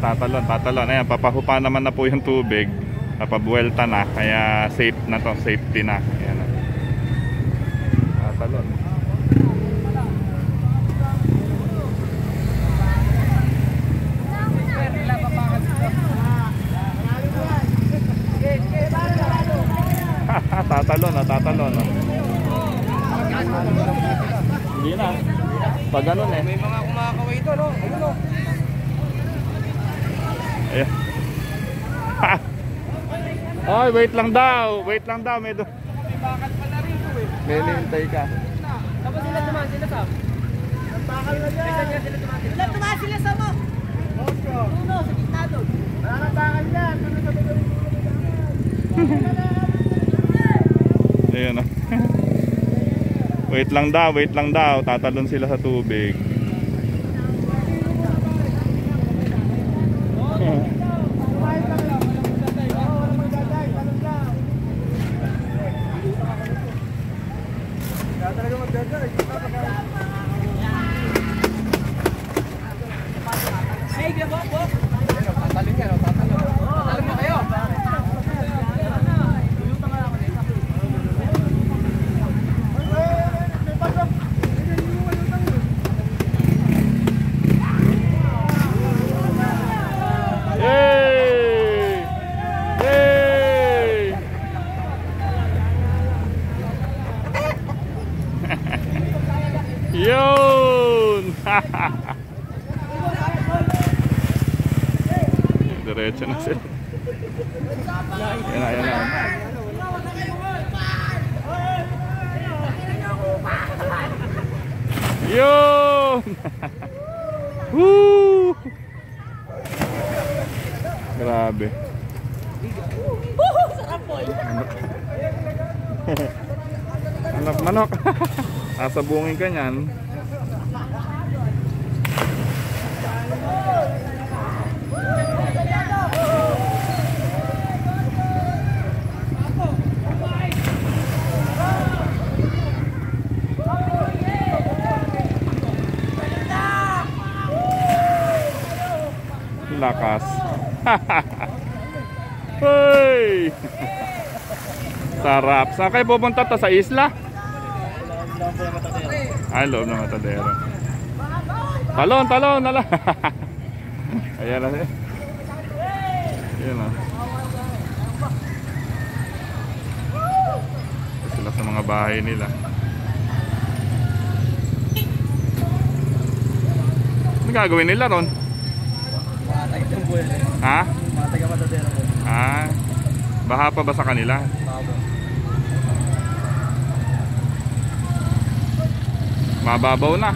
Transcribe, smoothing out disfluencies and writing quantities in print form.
Tatalon, tatalon. Ayan, papahupa naman na po yung tubig. Napabuelta na, kaya safe na to, safety na. Ayan. Tatalon. Tatalon, tatalon. Hindi na. Pag ganun eh. May mga kumakaway ito, no? Ayun, no? Ayan. Ay, wait lang daw. Wait lang daw. May Bakal pala rito eh. may nihintay ka. Tapos sila tumaan sila sa? Bakal na dyan. Sila tumaan sila sa mo. Uno, sa gitna doon. Wala nang bakal dyan. Ayun o. Wait lang daw, wait lang daw. Tatalon sila sa tubig. Hey, gabo, bo. Tatalin ka, tatalin. Tatalin mo kayo. Yay! Yay! Yun! Diretso na sila. Yan na, yan na. Yun! Woo! Grabe. Sarap po. Manok, manok. Sasabungin ka niyan. Lakas. Hey! Sarap. Saan kayo pupunta to? Sa isla? Ay, loob ng Matadero. Talon, talon, nala. Ayan na siya. Ayan na. Sila sa mga bahay nila. Ano gagawin nila ron? Matay itong buwan eh. Ha? Matay ka Matadero po. Ah, baha pa ba sa kanila? Babo. Mababaw na.